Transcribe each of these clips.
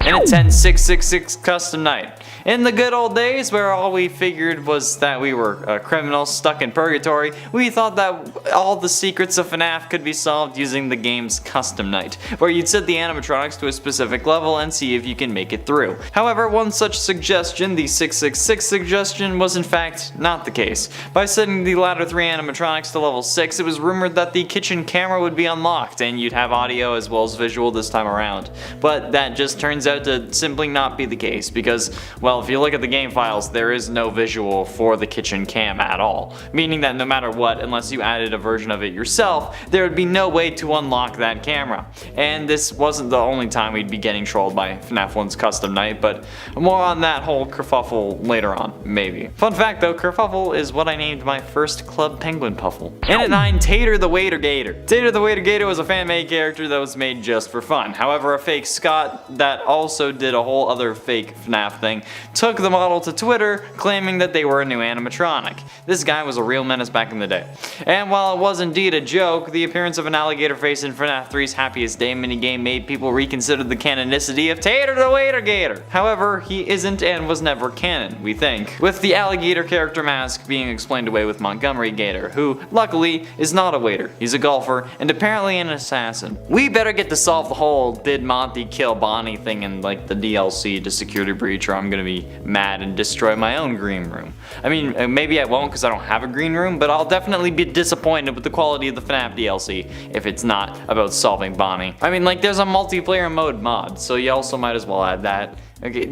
in a 10666 custom night. In the good old days where all we figured was that we were criminals stuck in purgatory, we thought that all the secrets of FNAF could be solved using the game's custom night, where you'd set the animatronics to a specific level and see if you can make it through. However, one such suggestion, the 666 suggestion, was in fact not the case. By setting the latter 3 animatronics to level 6, it was rumored that the kitchen camera would be unlocked and you'd have audio as well as visual this time around. But that just turns out to simply not be the case because, well, if you look at the game files, there is no visual for the kitchen cam at all. Meaning that no matter what, unless you added a version of it yourself, there would be no way to unlock that camera. And this wasn't the only time we'd be getting trolled by FNAF 1's custom night, but more on that whole kerfuffle later on, maybe. Fun fact though, kerfuffle is what I named my first Club Penguin Puffle. And at 9, Tater the Waiter Gator. Tater the Waiter Gator was a fan-made character that was made just for fun. However, a fake Scott that also did a whole other fake FNAF thing took the model to Twitter claiming that they were a new animatronic. This guy was a real menace back in the day. And while it was indeed a joke, the appearance of an alligator face in FNAF 3's Happiest Day minigame made people reconsider the canonicity of Tater the Waiter Gator. However, he isn't and was never canon, we think, with the alligator character mask being explained away with Montgomery Gator, who, luckily, is not a waiter. He's a golfer and apparently an assassin. We better get to solve the whole did Monty kill Bonnie thing in like the DLC to security breach, or I'm gonna be mad and destroy my own green room. I mean, maybe I won't because I don't have a green room, but I'll definitely be disappointed with the quality of the FNAF DLC if it's not about solving Bonnie. I mean, like, there's a multiplayer mode mod, so you also might as well add that. Okay,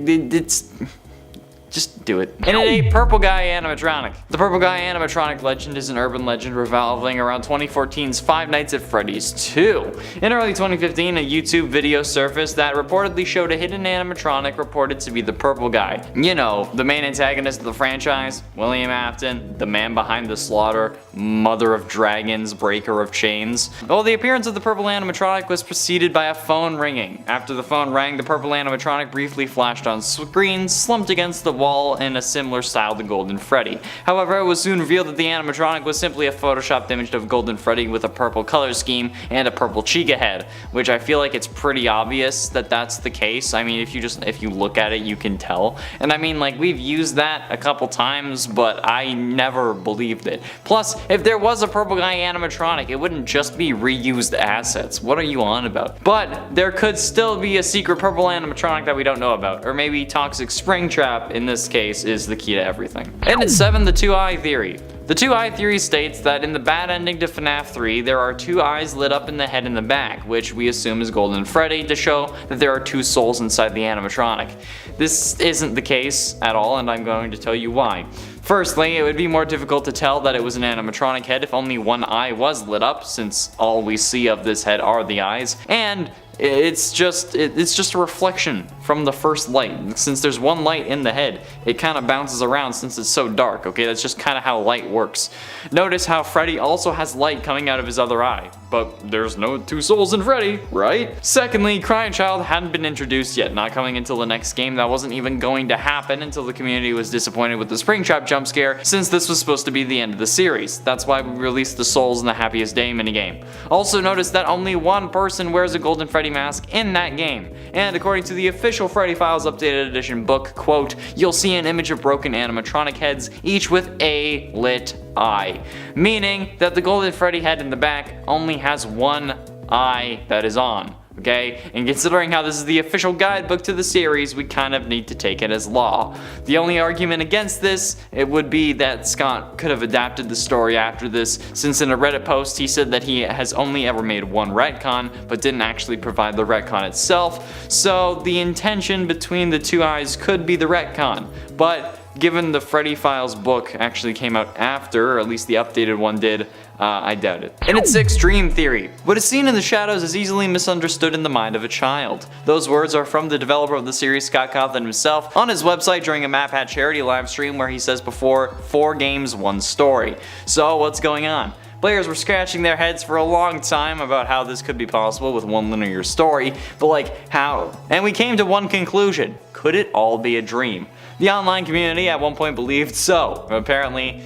just do it. And a Purple Guy animatronic. The Purple Guy animatronic legend is an urban legend revolving around 2014's Five Nights at Freddy's 2. In early 2015, a YouTube video surfaced that reportedly showed a hidden animatronic reported to be the Purple Guy. You know, the main antagonist of the franchise, William Afton, the man behind the slaughter, mother of dragons, breaker of chains. Well, the appearance of the purple animatronic was preceded by a phone ringing. After the phone rang, the purple animatronic briefly flashed on screen, slumped against the wall in a similar style to Golden Freddy. However, it was soon revealed that the animatronic was simply a photoshopped image of Golden Freddy with a purple color scheme and a purple Chica head, which I feel like it's pretty obvious that that's the case. I mean, if you look at it, you can tell. And I mean, like, we've used that a couple times, but I never believed it. Plus, if there was a Purple Guy animatronic, it wouldn't just be reused assets. What are you on about? But there could still be a secret purple animatronic that we don't know about, or maybe Toxic Springtrap in this case is the key to everything. And at 7, the 2-eye theory. The 2-eye theory states that in the bad ending to FNAF 3, there are 2 eyes lit up in the head and the back, which we assume is Golden Freddy to show that there are 2 souls inside the animatronic. This isn't the case at all, and I'm going to tell you why. Firstly, it would be more difficult to tell that it was an animatronic head if only one eye was lit up, since all we see of this head are the eyes, and it's just a reflection from the first light. Since there's one light in the head, it kind of bounces around since it's so dark, okay? That's just kind of how light works. Notice how Freddy also has light coming out of his other eye, but there's no 2 souls in Freddy, right? Secondly, Crying Child hadn't been introduced yet, not coming until the next game. That wasn't even going to happen until the community was disappointed with the Springtrap jump scare, since this was supposed to be the end of the series. That's why we released the Souls in the Happiest Day minigame. Also notice that only one person wears a Golden Freddy mask in that game, and according to the official Freddy Files Updated Edition book, quote, you'll see an image of broken animatronic heads, each with a lit eye, meaning that the Golden Freddy head in the back only has one eye that is on. Okay, and considering how this is the official guidebook to the series, we kind of need to take it as law. The only argument against this, it would be that Scott could have adapted the story after this, since in a Reddit post he said that he has only ever made one retcon, but didn't actually provide the retcon itself, so the intention between the 2 eyes could be the retcon. But given the Freddy Files book actually came out after, or at least the updated one did, I doubt it. And it's 6, Dream Theory. What is seen in the shadows is easily misunderstood in the mind of a child. Those words are from the developer of the series, Scott Cawthon himself, on his website during a Map Hat charity live stream where he says before, 4 games, 1 story. So what's going on? Players were scratching their heads for a long time about how this could be possible with one linear story, but like, how? And we came to one conclusion. Could it all be a dream? The online community at one point believed so. Apparently,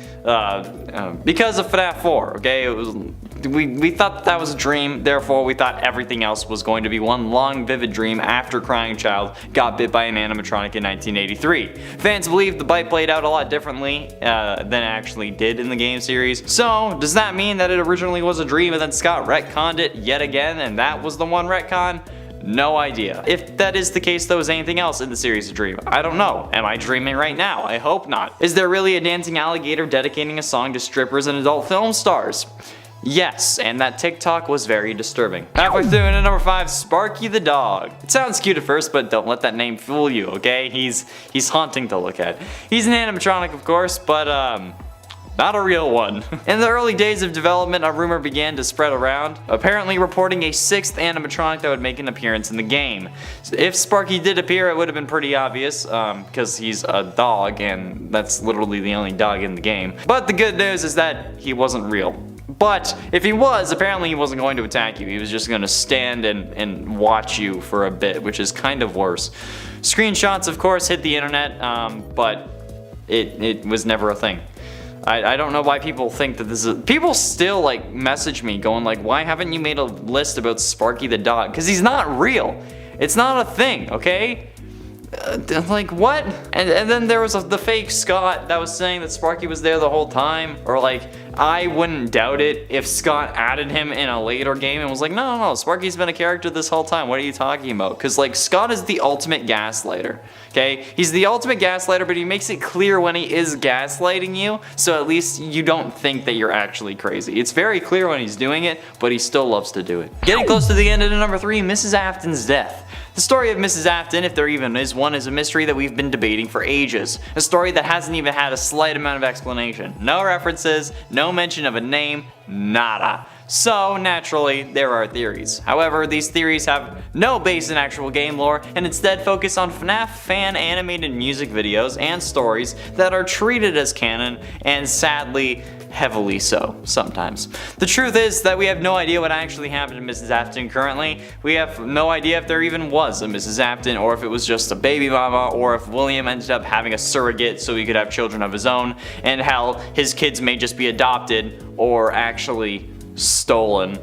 because of FNAF 4, okay? It was we thought that was a dream, therefore we thought everything else was going to be one long vivid dream after crying child got bit by an animatronic in 1983. Fans believe the bite played out a lot differently than it actually did in the game series. So does that mean that it originally was a dream and then Scott retconned it yet again and that was the one retcon? No idea. If that is the case though, is anything else in the series a dream? I don't know. Am I dreaming right now? I hope not. Is there really a dancing alligator dedicating a song to strippers and adult film stars? Yes, and that TikTok was very disturbing. Halfway through into number 5, Sparky the dog. It sounds cute at first, but don't let that name fool you, okay? He's haunting to look at. He's an animatronic, of course, but not a real one. In the early days of development, a rumor began to spread around, apparently reporting a 6th animatronic that would make an appearance in the game. If Sparky did appear, it would have been pretty obvious, because he's a dog, and that's literally the only dog in the game. But the good news is that he wasn't real. But if he was, apparently he wasn't going to attack you. He was just going to stand and watch you for a bit, which is kind of worse. Screenshots, of course, hit the internet, but it was never a thing. I don't know why people think that this is. People still like message me going like, why haven't you made a list about Sparky the dog? Because he's not real. It's not a thing, okay? Like what? And then there was the fake Scott that was saying that Sparky was there the whole time, or like I wouldn't doubt it if Scott added him in a later game and was like, no, Sparky's been a character this whole time. What are you talking about? Because like Scott is the ultimate gaslighter. Okay, he's the ultimate gaslighter, but he makes it clear when he is gaslighting you, so at least you don't think that you're actually crazy. It's very clear when he's doing it, but he still loves to do it. Getting close to the end of number 3, Mrs. Afton's death. The story of Mrs. Afton, if there even is one, is a mystery that we've been debating for ages. A story that hasn't even had a slight amount of explanation. No references, no mention of a name, nada. So, naturally, there are theories. However, these theories have no base in actual game lore and instead focus on FNAF fan animated music videos and stories that are treated as canon and sadly, heavily so, sometimes. The truth is that we have no idea what actually happened to Mrs. Afton currently. We have no idea if there even was a Mrs. Afton, or if it was just a baby mama, or if William ended up having a surrogate so he could have children of his own, and hell, his kids may just be adopted, or actually stolen.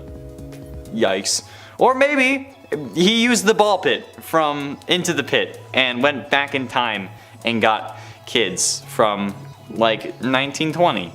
Yikes. Or maybe he used the ball pit from Into the Pit and went back in time and got kids from like 1920,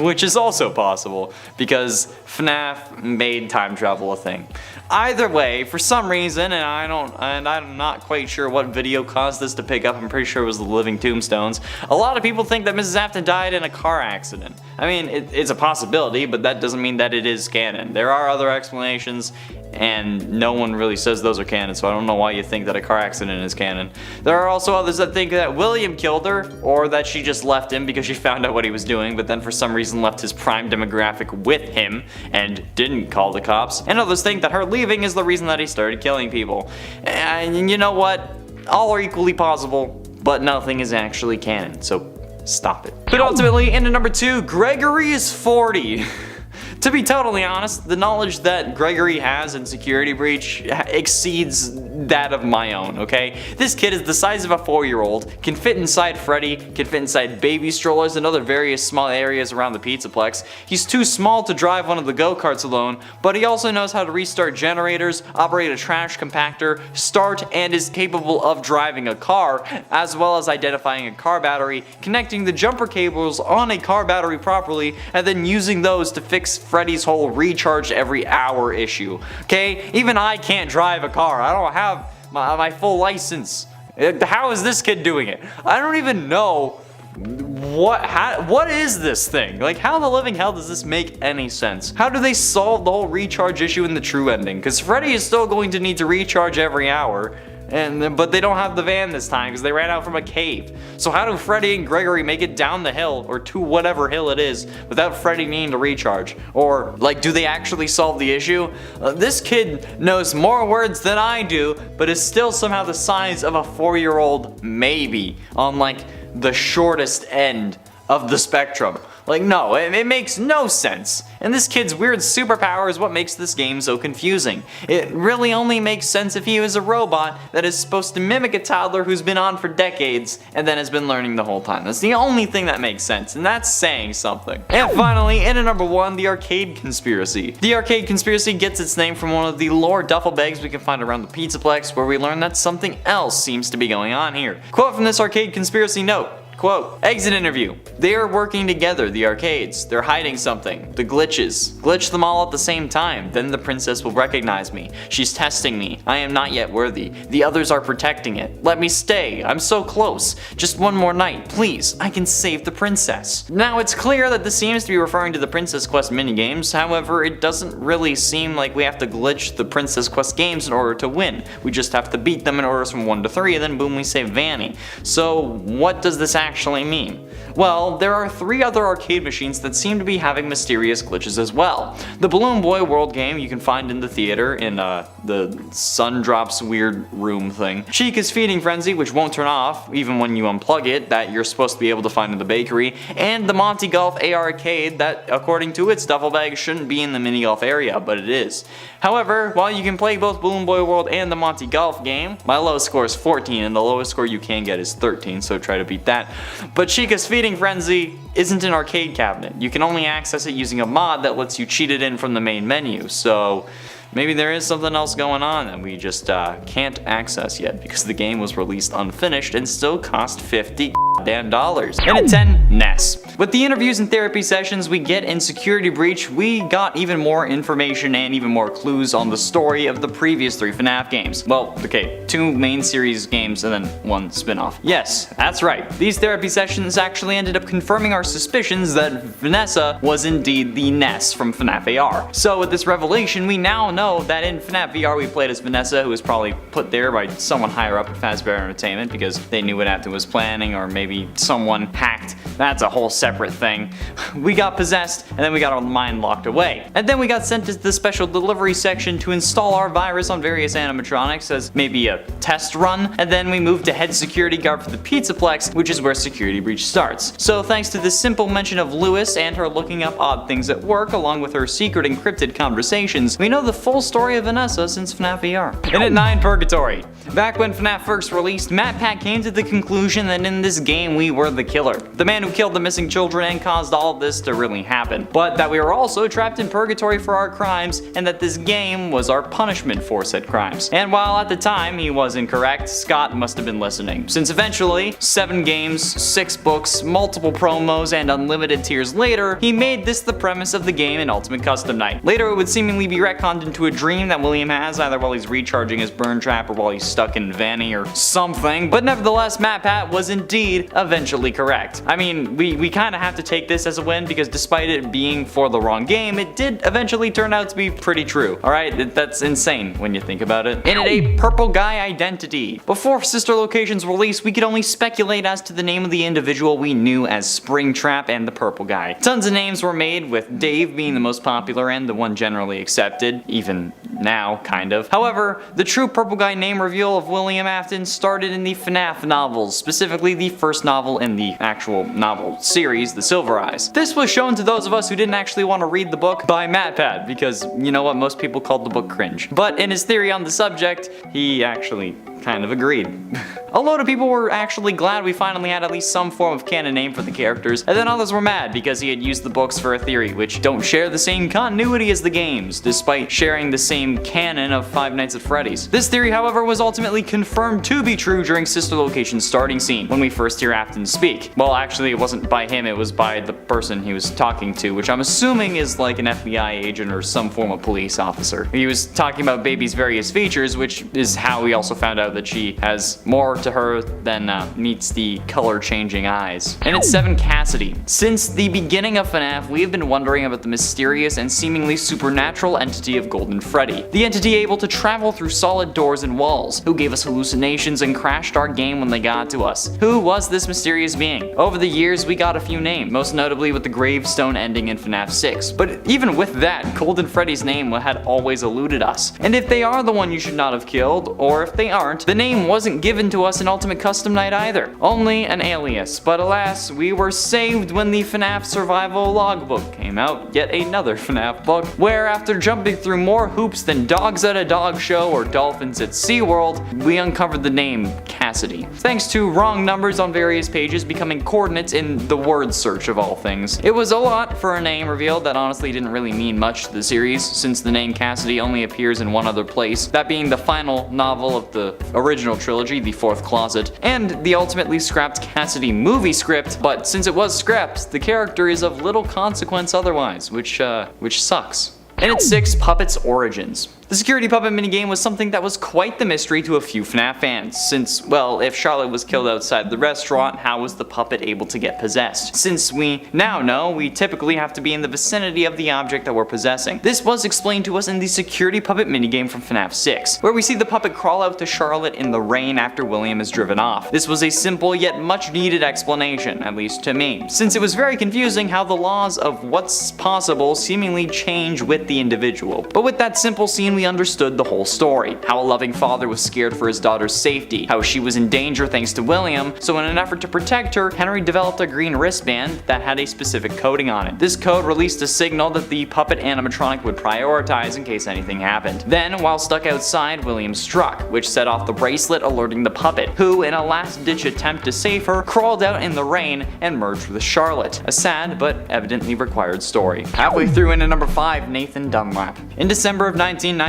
which is also possible because FNAF made time travel a thing. Either way, for some reason, and I'm not quite sure what video caused this to pick up, I'm pretty sure it was the Living Tombstones, a lot of people think that Mrs. Afton died in a car accident. I mean, it's a possibility, but that doesn't mean that it is canon. There are other explanations, and no one really says those are canon, so I don't know why you think that a car accident is canon. There are also others that think that William killed her, or that she just left him because she found out what he was doing, but then for some reason left his prime demographic with him and didn't call the cops. And others think that her leaving is the reason that he started killing people. And you know what? All are equally possible, but nothing is actually canon, so stop it. But ultimately, into number 2, Gregory is 40. To be totally honest, the knowledge that Gregory has in Security Breach exceeds that of my own, okay? This kid is the size of a 4-year-old, can fit inside Freddy, can fit inside baby strollers and other various small areas around the Pizzaplex. He's too small to drive one of the go-karts alone, but he also knows how to restart generators, operate a trash compactor, start, and is capable of driving a car, as well as identifying a car battery, connecting the jumper cables on a car battery properly, and then using those to fix Freddy's whole recharge every hour issue. Okay, even I can't drive a car. I don't have my full license. How is this kid doing it? I don't even know what is this thing? Like, how in the living hell does this make any sense? How do they solve the whole recharge issue in the true ending? Because Freddy is still going to need to recharge every hour. But they don't have the van this time because they ran out from a cave. So how do Freddy and Gregory make it down the hill, or to whatever hill it is, without Freddy needing to recharge? Or, like, do they actually solve the issue? This kid knows more words than I do, but is still somehow the size of a 4-year-old maybe, on like the shortest end of the spectrum. Like, no, it makes no sense. And this kid's weird superpower is what makes this game so confusing. It really only makes sense if he was a robot that is supposed to mimic a toddler who's been on for decades and then has been learning the whole time. That's the only thing that makes sense, and that's saying something. And finally, in at number 1, the arcade conspiracy. The arcade conspiracy gets its name from one of the lore duffel bags we can find around the Pizzaplex, where we learn that something else seems to be going on here. Quote from this arcade conspiracy note. Quote, exit interview. They are working together, the arcades. They're hiding something. The glitches. Glitch them all at the same time. Then the princess will recognize me. She's testing me. I am not yet worthy. The others are protecting it. Let me stay. I'm so close. Just one more night, please. I can save the princess. Now it's clear that this seems to be referring to the Princess Quest minigames. However, it doesn't really seem like we have to glitch the Princess Quest games in order to win. We just have to beat them in orders from 1 to 3, and then boom, we save Vanny. So what does this actually mean? Well, there are 3 other arcade machines that seem to be having mysterious glitches as well. The Balloon Boy World game you can find in the theater in the Sun Drops Weird Room thing. Chica's Feeding Frenzy, which won't turn off even when you unplug it, that you're supposed to be able to find in the bakery, and the Monty Golf AR Arcade that, according to its duffel bag, shouldn't be in the mini golf area, but it is. However, while you can play both Balloon Boy World and the Monty Golf game, my lowest score is 14 and the lowest score you can get is 13, so try to beat that. But Chica's Feeding Frenzy isn't an arcade cabinet. You can only access it using a mod that lets you cheat it in from the main menu, so maybe there is something else going on that we just can't access yet because the game was released unfinished and still cost $50 damn dollars. And at 10, Ness. With the interviews and therapy sessions we get in Security Breach, we got even more information and even more clues on the story of the previous 3 FNAF games. Well, okay, 2 main series games and then 1 spin-off. Yes, that's right. These therapy sessions actually ended up confirming our suspicions that Vanessa was indeed the Ness from FNAF AR. So with this revelation, we now know that in FNAF VR we played as Vanessa, who was probably put there by someone higher up at Fazbear Entertainment because they knew what Afton was planning, or maybe someone hacked. That's a whole separate thing. We got possessed, and then we got our mind locked away. And then we got sent to the special delivery section to install our virus on various animatronics as maybe a test run, and then we moved to head security guard for the Pizzaplex, which is where Security Breach starts. So thanks to this simple mention of Lewis and her looking up odd things at work, along with her secret encrypted conversations, we know the full story of Vanessa since FNAF VR. And at 9, Purgatory. Back when FNAF first released, MatPat came to the conclusion that in this game we were the killer, the man who killed the missing children and caused all of this to really happen, but that we were also trapped in purgatory for our crimes and that this game was our punishment for said crimes. And while at the time he was incorrect, Scott must have been listening, since eventually, 7 games, 6 books, multiple promos, and unlimited tiers later, he made this the premise of the game in Ultimate Custom Night. Later it would seemingly be retconned into a dream that William has, either while he's recharging his burn trap or while he's stuck in Vanny or something, but nevertheless MatPat was indeed eventually correct. I mean, we kind of have to take this as a win because despite it being for the wrong game, it did eventually turn out to be pretty true. Alright, that's insane when you think about it. And at 8, Purple Guy Identity. Before Sister Location's release, we could only speculate as to the name of the individual we knew as Springtrap and the Purple Guy. Tons of names were made, with Dave being the most popular and the one generally accepted, even now, kind of. However, the true Purple Guy name reveal of William Afton started in the FNAF novels, specifically the first novel in the actual novel series, The Silver Eyes. This was shown to those of us who didn't actually want to read the book by MatPat, because you know what, most people called the book cringe. But in his theory on the subject, he actually kind of agreed. A load of people were actually glad we finally had at least some form of canon name for the characters, and then others were mad because he had used the books for a theory, which don't share the same continuity as the games, despite sharing the same canon of Five Nights at Freddy's. This theory, however, was ultimately confirmed to be true during Sister Location's starting scene, when we first hear Afton speak. Well, actually, it wasn't by him, it was by the person he was talking to, which I'm assuming is like an FBI agent or some form of police officer. He was talking about Baby's various features, which is how we also found out that she has more to her than meets the color-changing eyes. And it's 7, Cassidy. Since the beginning of FNAF, we have been wondering about the mysterious and seemingly supernatural entity of Golden Freddy. The entity able to travel through solid doors and walls, who gave us hallucinations and crashed our game when they got to us. Who was this mysterious being? Over the years, we got a few names, most notably with the gravestone ending in FNAF 6. But even with that, Golden Freddy's name had always eluded us. And if they are the one you should not have killed, or if they aren't, the name wasn't given to us us an Ultimate Custom Night either. Only an alias. But alas, we were saved when the FNAF Survival Logbook came out. Yet another FNAF book, where after jumping through more hoops than dogs at a dog show or dolphins at SeaWorld, we uncovered the name Cassidy. Thanks to wrong numbers on various pages becoming coordinates in the word search of all things. It was a lot for a name revealed that honestly didn't really mean much to the series, since the name Cassidy only appears in one other place, that being the final novel of the original trilogy, The Fourth Closet, and the ultimately scrapped Cassidy movie script, but since it was scrapped, the character is of little consequence otherwise, which sucks. And it's 6, Puppet's Origins. The security puppet minigame was something that was quite the mystery to a few FNAF fans, since, well, if Charlotte was killed outside the restaurant, how was the puppet able to get possessed? Since we now know we typically have to be in the vicinity of the object that we're possessing. This was explained to us in the security puppet minigame from FNAF 6, where we see the puppet crawl out to Charlotte in the rain after William is driven off. This was a simple yet much needed explanation, at least to me, since it was very confusing how the laws of what's possible seemingly change with the individual. But with that simple scene, we understood the whole story. How a loving father was scared for his daughter's safety, how she was in danger thanks to William, so in an effort to protect her, Henry developed a green wristband that had a specific coding on it. This code released a signal that the puppet animatronic would prioritize in case anything happened. Then, while stuck outside, William struck, which set off the bracelet alerting the puppet, who, in a last-ditch attempt to save her, crawled out in the rain and merged with Charlotte. A sad but evidently required story. Halfway through into number 5, Nathan Dunlap. In December of 1993,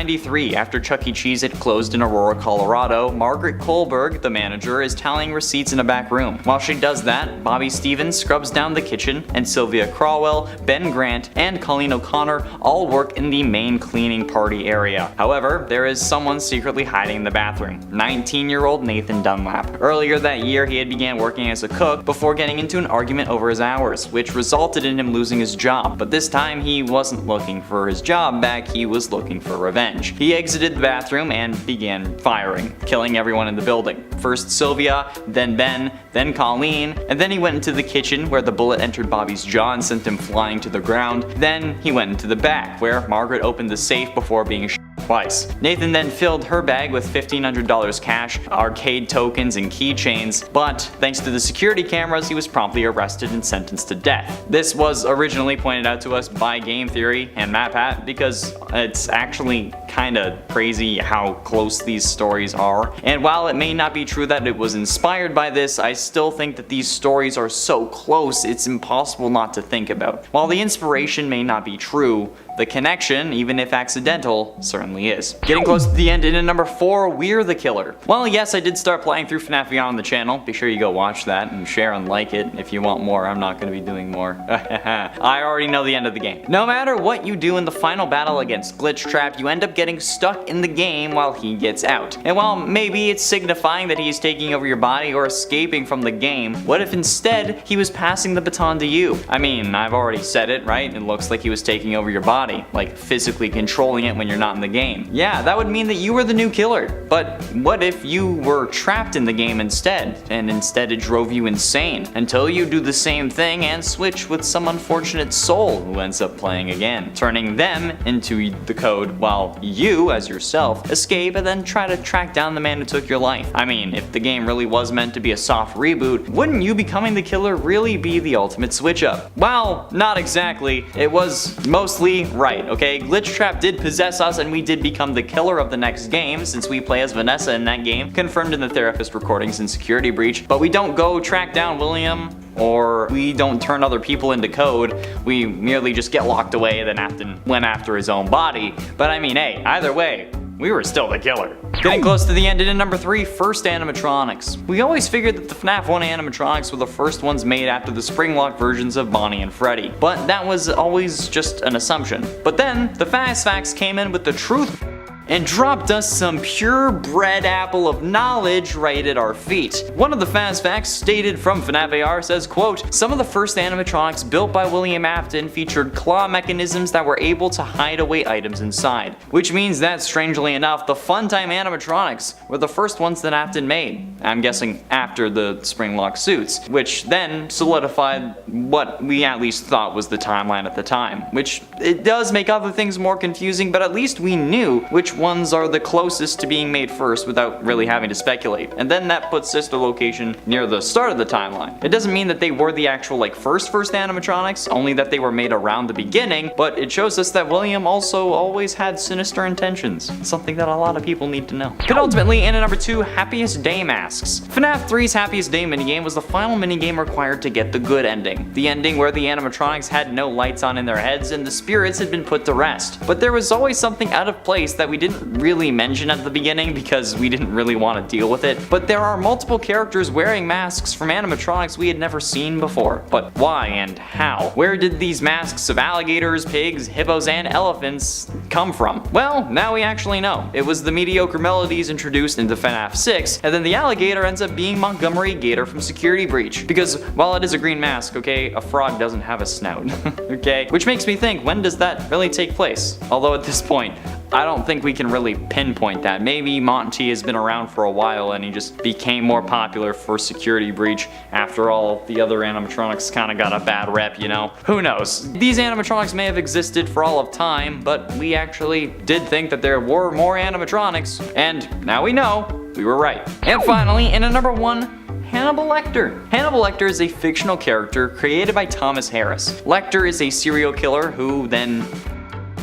after Chuck E. Cheese had closed in Aurora, Colorado, Margaret Kohlberg, the manager, is tallying receipts in a back room. While she does that, Bobby Stevens scrubs down the kitchen, and Sylvia Crawwell, Ben Grant, and Colleen O'Connor all work in the main cleaning party area. However, there is someone secretly hiding in the bathroom, 19-year-old Nathan Dunlap. Earlier that year, he had began working as a cook before getting into an argument over his hours, which resulted in him losing his job. But this time, he wasn't looking for his job back, he was looking for revenge. He exited the bathroom and began firing, killing everyone in the building. First Sylvia, then Ben, then Colleen, and then he went into the kitchen where the bullet entered Bobby's jaw and sent him flying to the ground. Then he went into the back where Margaret opened the safe before being shot twice. Nathan then filled her bag with $1,500 cash, arcade tokens, and keychains, but thanks to the security cameras, he was promptly arrested and sentenced to death. This was originally pointed out to us by Game Theory and MatPat because it's actually kinda crazy how close these stories are. And while it may not be true that it was inspired by this, I still think that these stories are so close it's impossible not to think about. While the inspiration may not be true, the connection, even if accidental, certainly is. Getting close to the end, in at number 4, We're the Killer. Well, yes, I did start playing through FNAF Beyond on the channel. Be sure you go watch that and share and like it if you want more. I'm not going to be doing more. I already know the end of the game. No matter what you do in the final battle against Glitch Trap, you end up getting stuck in the game while he gets out. And while maybe it's signifying that he's taking over your body or escaping from the game, what if instead he was passing the baton to you? I mean, I've already said it, right? It looks like he was taking over your body. Like physically controlling it when you're not in the game. Yeah, that would mean that you were the new killer. But what if you were trapped in the game instead, and instead it drove you insane, until you do the same thing and switch with some unfortunate soul who ends up playing again, turning them into the code while you, as yourself, escape and then try to track down the man who took your life. I mean, if the game really was meant to be a soft reboot, wouldn't you becoming the killer really be the ultimate switch up? Well, not exactly. It was mostly right, okay? Glitch Trap did possess us and we did become the killer of the next game since we play as Vanessa in that game, confirmed in the therapist recordings in Security Breach, but we don't go track down William or we don't turn other people into code, we merely just get locked away and then went after his own body. But I mean, hey, either way, we were still the killer. Getting close to the end, and in number 3, First Animatronics. We always figured that the FNAF 1 animatronics were the first ones made after the Springlock versions of Bonnie and Freddy, but that was always just an assumption. But then, the Fast Facts came in with the truth and dropped us some purebred apple of knowledge right at our feet. One of the Fast Facts stated from FNAF AR says, quote, some of the first animatronics built by William Afton featured claw mechanisms that were able to hide away items inside. Which means that, strangely enough, the Funtime animatronics were the first ones that Afton made. I'm guessing after the Springlock suits, which then solidified what we at least thought was the timeline at the time. Which, it does make other things more confusing, but at least we knew which ones are the closest to being made first without really having to speculate. And then that puts Sister Location near the start of the timeline. It doesn't mean that they were the actual first animatronics, only that they were made around the beginning, but it shows us that William also always had sinister intentions. Something that a lot of people need to know. Penultimately, in at number 2, Happiest Day masks. FNAF 3's Happiest Day minigame was the final minigame required to get the good ending. The ending where the animatronics had no lights on in their heads and the spirits had been put to rest. But there was always something out of place that we didn't really mention at the beginning because we didn't really want to deal with it. But there are multiple characters wearing masks from animatronics we had never seen before. But why and how? Where did these masks of alligators, pigs, hippos, and elephants come from? Well, now we actually know. It was the mediocre melodies introduced into FNAF 6, and then the alligator ends up being Montgomery Gator from Security Breach. Because while it is a green mask, okay, a frog doesn't have a snout, okay? Which makes me think, when does that really take place? Although at this point, I don't think we can really pinpoint that. Maybe Monty has been around for a while and he just became more popular for Security Breach after all the other animatronics kind of got a bad rep, you know? Who knows? These animatronics may have existed for all of time, but we actually did think that there were more animatronics, and now we know we were right. And finally, in at number 1, Hannibal Lecter. Hannibal Lecter is a fictional character created by Thomas Harris. Lecter is a serial killer who then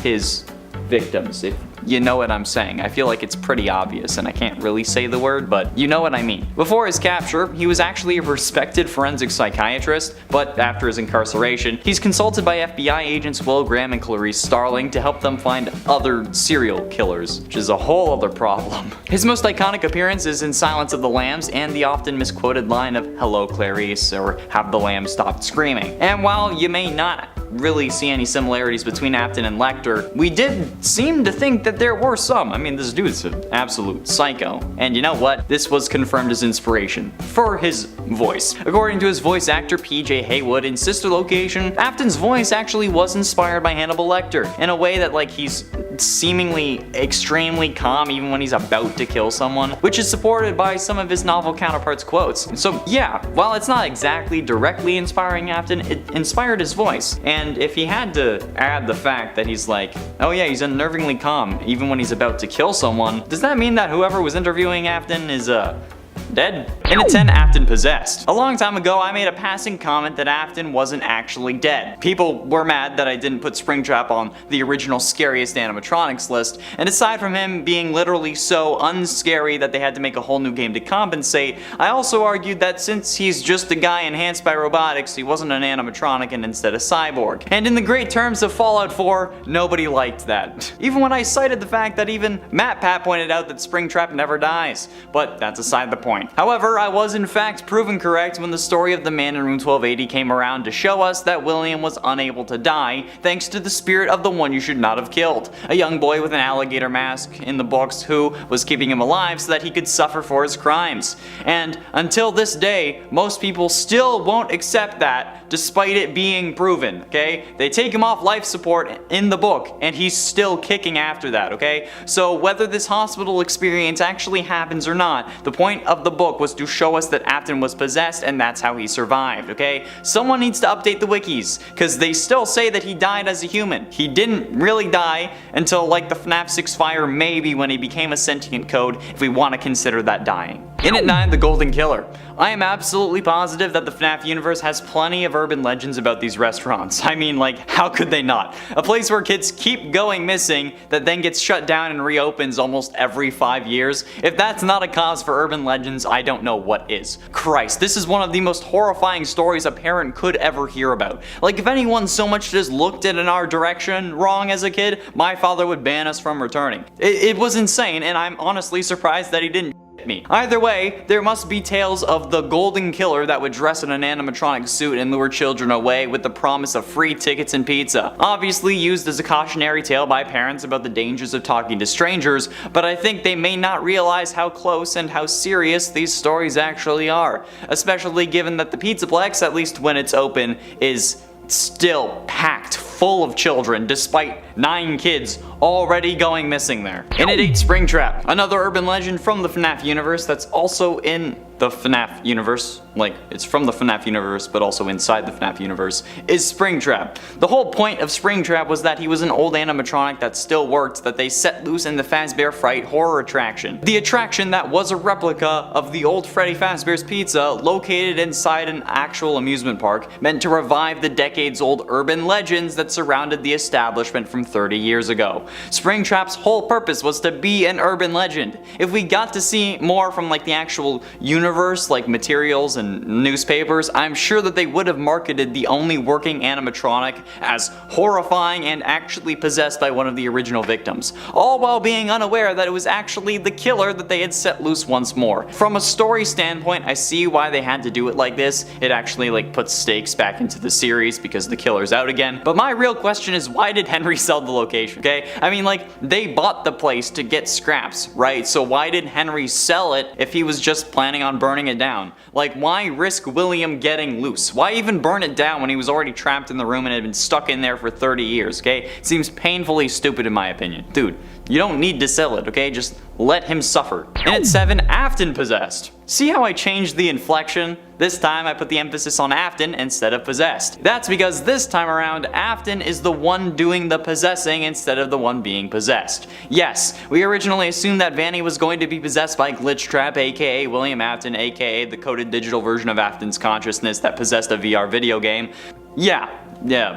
his victims, if you know what I'm saying. I feel like it's pretty obvious and I can't really say the word, but you know what I mean. Before his capture, he was actually a respected forensic psychiatrist, but after his incarceration, he's consulted by FBI agents Will Graham and Clarice Starling to help them find other serial killers, which is a whole other problem. His most iconic appearance is in Silence of the Lambs and the often misquoted line of "Hello Clarice" or "Have the lambs stopped screaming." And while you may not really see any similarities between Afton and Lecter, we did seem to think that there were some. I mean, this dude's an absolute psycho. And you know what? This was confirmed as inspiration for his voice. According to his voice actor PJ Haywood in Sister Location, Afton's voice actually was inspired by Hannibal Lecter in a way that he's seemingly extremely calm even when he's about to kill someone, which is supported by some of his novel counterparts' quotes. So yeah, while it's not exactly directly inspiring Afton, it inspired his voice. And if he had to add the fact that he's oh yeah, he's unnervingly calm even when he's about to kill someone, does that mean that whoever was interviewing Afton is dead? In at 10, Afton Possessed. A long time ago, I made a passing comment that Afton wasn't actually dead. People were mad that I didn't put Springtrap on the original scariest animatronics list, and aside from him being literally so unscary that they had to make a whole new game to compensate, I also argued that since he's just a guy enhanced by robotics, he wasn't an animatronic and instead a cyborg. And in the great terms of Fallout 4, nobody liked that. Even when I cited the fact that even MatPat pointed out that Springtrap never dies. But that's aside the point. However, I was in fact proven correct when the story of the man in room 1280 came around to show us that William was unable to die thanks to the spirit of the one you should not have killed, a young boy with an alligator mask in the books who was keeping him alive so that he could suffer for his crimes. And until this day, most people still won't accept that despite it being proven, okay? They take him off life support in the book and he's still kicking after that, okay? So whether this hospital experience actually happens or not, the point of the book was to show us that Afton was possessed and that's how he survived, okay? Someone needs to update the wikis, because they still say that he died as a human. He didn't really die until the FNAF 6 fire, maybe when he became a sentient code, if we want to consider that dying. In at 9, the Golden Killer. I am absolutely positive that the FNAF universe has plenty of urban legends about these restaurants. I mean, how could they not? A place where kids keep going missing that then gets shut down and reopens almost every 5 years. If that's not a cause for urban legends, I don't know what is. Christ, this is one of the most horrifying stories a parent could ever hear about. If anyone so much as looked in our direction wrong as a kid, my father would ban us from returning. It was insane, and I'm honestly surprised that he didn't me. Either way, there must be tales of the Golden Killer that would dress in an animatronic suit and lure children away with the promise of free tickets and pizza. Obviously used as a cautionary tale by parents about the dangers of talking to strangers, but I think they may not realize how close and how serious these stories actually are, especially given that the Pizzaplex, at least when it's open, is still packed full of children despite 9 kids already going missing there. In at 8, Springtrap, another urban legend from the FNAF universe that's also in the FNAF universe, like it's from the FNAF universe but also inside the FNAF universe, is Springtrap. The whole point of Springtrap was that he was an old animatronic that still worked that they set loose in the Fazbear Fright horror attraction. The attraction that was a replica of the old Freddy Fazbear's Pizza located inside an actual amusement park meant to revive the decades-old urban legends that surrounded the establishment from 30 years ago. Springtrap's whole purpose was to be an urban legend. If we got to see more from like the actual universe, like materials and newspapers, I'm sure that they would have marketed the only working animatronic as horrifying and actually possessed by one of the original victims, all while being unaware that it was actually the killer that they had set loose once more. From a story standpoint, I see why they had to do it like this. It actually like puts stakes back into the series because the killer's out again. But my real question is, why did Henry sell the location? Okay, I mean, like, they bought the place to get scraps, right? So why did Henry sell it if he was just planning on burning it down? Like, why risk William getting loose? Why even burn it down when he was already trapped in the room and had been stuck in there for 30 years, okay? It seems painfully stupid in my opinion. Dude, you don't need to sell it, okay? Just let him suffer. And at 7, Afton possessed. See how I changed the inflection? This time I put the emphasis on Afton instead of possessed. That's because this time around, Afton is the one doing the possessing instead of the one being possessed. Yes, we originally assumed that Vanny was going to be possessed by Glitchtrap, aka William Afton, aka the coded digital version of Afton's consciousness that possessed a VR video game. Yeah,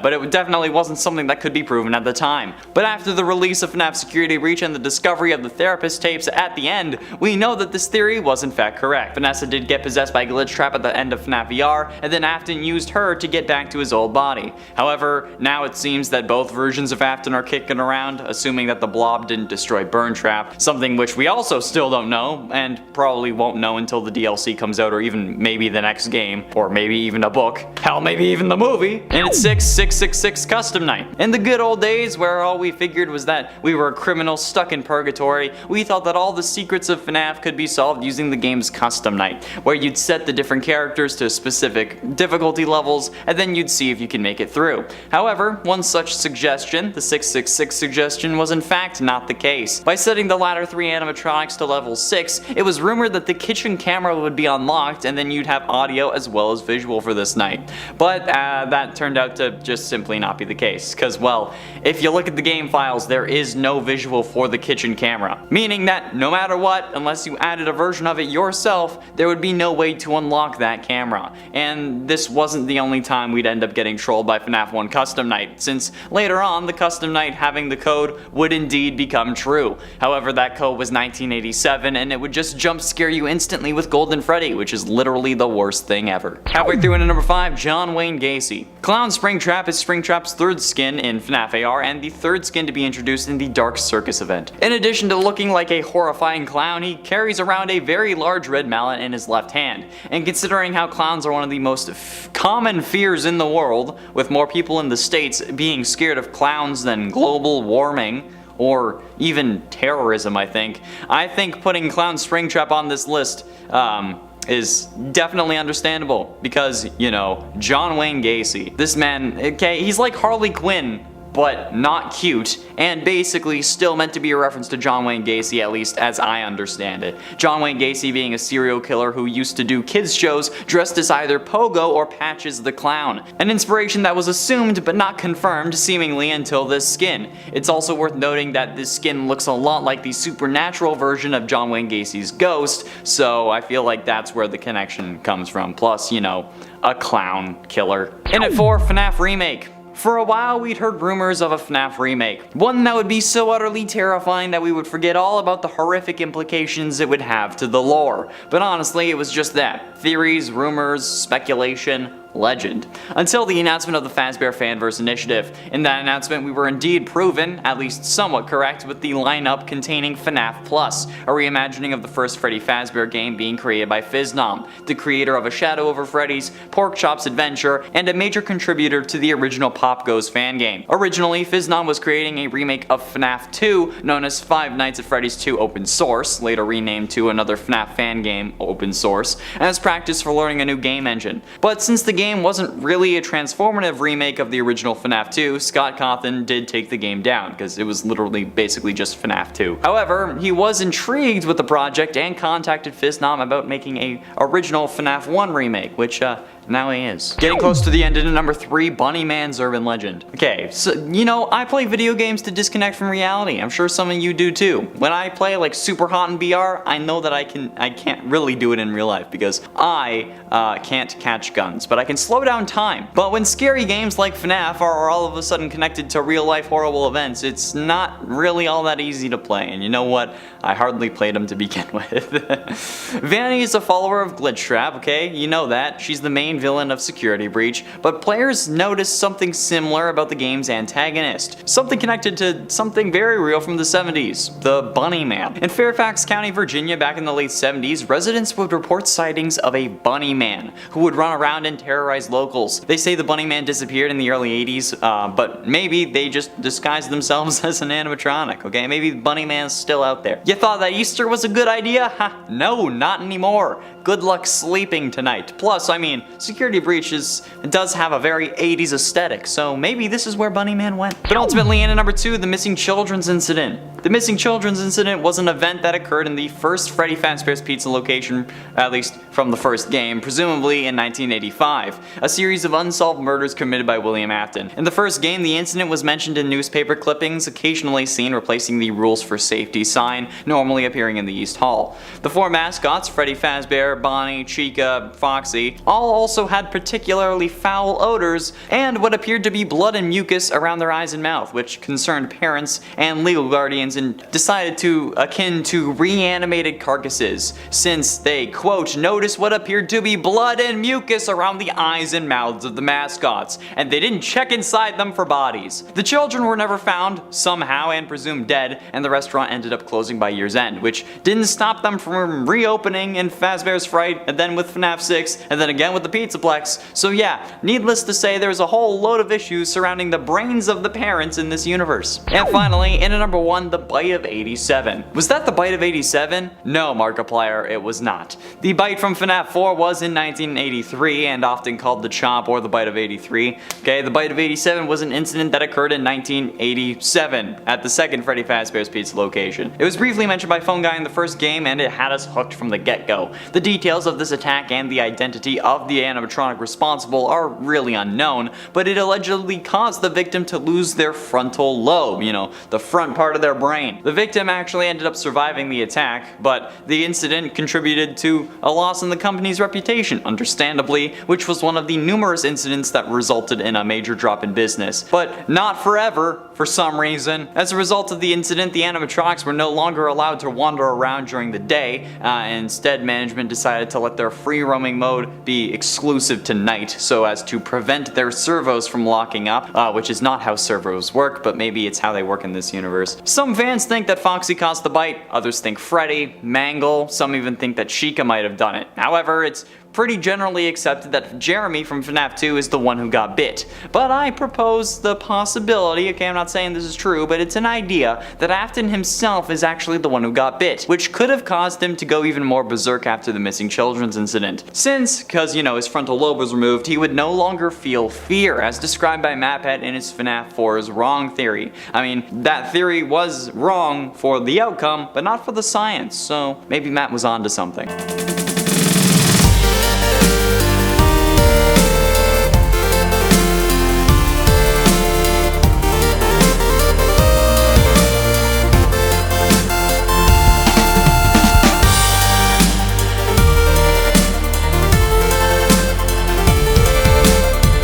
but it definitely wasn't something that could be proven at the time. But after the release of FNAF Security Breach and the discovery of the therapist tapes at the end, we know that this theory was in fact correct. Vanessa did get possessed by Glitchtrap at the end of FNAF VR, and then Afton used her to get back to his old body. However, now it seems that both versions of Afton are kicking around, assuming that the blob didn't destroy Burntrap, something which we also still don't know, and probably won't know until the DLC comes out, or even maybe the next game, or maybe even a book, hell, maybe even the movie. And it's 666 Custom Night. In the good old days where all we figured was that we were a criminal stuck in purgatory, we thought that all the secrets of FNAF could be solved using the game's Custom Night, where you'd set the different characters to specific difficulty levels, and then you'd see if you can make it through. However, one such suggestion, the 666 suggestion, was in fact not the case. By setting the latter 3 animatronics to level 6, it was rumored that the kitchen camera would be unlocked, and then you'd have audio as well as visual for this night. But that turned out to just simply not be the case, because, well, if you look at the game files, there is no visual for the kitchen camera, meaning that no matter what, unless you added a version of it yourself, there would be no way to unlock that camera. And this wasn't the only time we'd end up getting trolled by FNAF 1 Custom Night, since later on the Custom Night having the code would indeed become true. However, that code was 1987 and it would just jump scare you instantly with Golden Freddy, which is literally the worst thing ever. Halfway through into number 5, John Wayne Gacy. Clown Springtrap is Springtrap's 3rd skin in FNAF AR and the 3rd skin to be introduced in the Dark Circus event. In addition to looking like a horrifying clown, he carries around a very large red mallet in his left hand. And considering how clowns are one of the most common fears in the world, with more people in the States being scared of clowns than global warming, or even terrorism, I think putting Clown Springtrap on this list is definitely understandable, because, you know, John Wayne Gacy. This man, okay, he's like Harley Quinn, but not cute, and basically still meant to be a reference to John Wayne Gacy, at least as I understand it. John Wayne Gacy being a serial killer who used to do kids shows dressed as either Pogo or Patches the Clown, an inspiration that was assumed but not confirmed seemingly until this skin. It's also worth noting that this skin looks a lot like the supernatural version of John Wayne Gacy's ghost, so I feel like that's where the connection comes from, plus, you know, a clown killer. In at 4, FNAF Remake. For a while, we'd heard rumors of a FNAF remake, one that would be so utterly terrifying that we would forget all about the horrific implications it would have to the lore. But honestly, it was just that. Theories, rumors, speculation, legend. Until the announcement of the Fazbear Fanverse initiative. In that announcement, we were indeed proven, at least somewhat correct, with the lineup containing FNAF Plus, a reimagining of the first Freddy Fazbear game being created by Fiznom, the creator of A Shadow Over Freddy's, Pork Chop's Adventure, and a major contributor to the original Pop Goes fan game. Originally, Fiznom was creating a remake of FNAF 2, known as Five Nights at Freddy's 2 Open Source, later renamed to another FNAF fan game Open Source, as practice for learning a new game engine. But since the game wasn't really a transformative remake of the original FNAF 2, Scott Cawthon did take the game down, because it was literally basically just FNAF 2. However, he was intrigued with the project and contacted FizzNom about making a original FNAF 1 remake, which now he is. Getting close to the end into number 3, Bunny Man's Urban Legend. Okay, so you know, I play video games to disconnect from reality. I'm sure some of you do too. When I play like super hot in VR, I know that I can't really do it in real life because I can't catch guns, but I can slow down time. But when scary games like FNAF are all of a sudden connected to real life horrible events, it's not really all that easy to play. And you know what? I hardly played them to begin with. Vanny is a follower of Glitchtrap, okay? You know that. She's the main villain of Security Breach, but players notice something similar about the game's antagonist. Something connected to something very real from the 70s, the Bunny Man. In Fairfax County, Virginia, back in the late 70s, residents would report sightings of a Bunny Man who would run around and terrorize locals. They say the Bunny Man disappeared in the early 80s, but maybe they just disguised themselves as an animatronic, okay? Maybe the Bunny Man's still out there. You thought that Easter was a good idea? Ha, no, not anymore. Good luck sleeping tonight. Plus, I mean, Security Breach does have a very 80s aesthetic, so maybe this is where Bunny Man went. But ultimately, in at number 2, the Missing Children's Incident. The Missing Children's Incident was an event that occurred in the first Freddy Fazbear's Pizza location, at least from the first game, presumably in 1985. A series of unsolved murders committed by William Afton. In the first game, the incident was mentioned in newspaper clippings, occasionally seen replacing the Rules for Safety sign, normally appearing in the East Hall. The 4 mascots, Freddy Fazbear, Bonnie, Chica, Foxy, all also had particularly foul odors and what appeared to be blood and mucus around their eyes and mouth, which concerned parents and legal guardians and decided to akin to reanimated carcasses, since they, quote, noticed what appeared to be blood and mucus around the eyes and mouths of the mascots, and they didn't check inside them for bodies. The children were never found, somehow, and presumed dead, and the restaurant ended up closing by year's end, which didn't stop them from reopening in Fazbear's Fright, and then with FNAF 6, and then again with the Pizzaplex. So yeah, needless to say, there's a whole load of issues surrounding the brains of the parents in this universe. And finally, in at number 1, the Bite of 87. Was that the Bite of 87? No, Markiplier, it was not. The Bite from FNAF 4 was in 1983 and often called the Chomp or the Bite of 83. Okay, the Bite of 87 was an incident that occurred in 1987 at the second Freddy Fazbear's Pizza location. It was briefly mentioned by Phone Guy in the first game and it had us hooked from the get-go. The details of this attack and the identity of the animatronic responsible are really unknown, but it allegedly caused the victim to lose their frontal lobe, you know, the front part of their brain. The victim actually ended up surviving the attack, but the incident contributed to a loss in the company's reputation, understandably, which was one of the numerous incidents that resulted in a major drop in business. But not forever, for some reason. As a result of the incident, the animatronics were no longer allowed to wander around during the day, instead management decided to let their free roaming mode be exclusive to night so as to prevent their servos from locking up, which is not how servos work, but maybe it's how they work in this universe. Some fans think that Foxy caused the bite, others think Freddy, Mangle, some even think that Chica might have done it. However, it's pretty generally accepted that Jeremy from FNAF 2 is the one who got bit. But I propose the possibility, okay, I'm not saying this is true, but it's an idea, that Afton himself is actually the one who got bit, which could have caused him to go even more berserk after the Missing Children's incident. Since, because you know, his frontal lobe was removed, he would no longer feel fear, as described by Mappet in his FNAF 4's wrong theory. I mean, that theory was wrong for the outcome, but not for the science, so maybe Matt was onto something.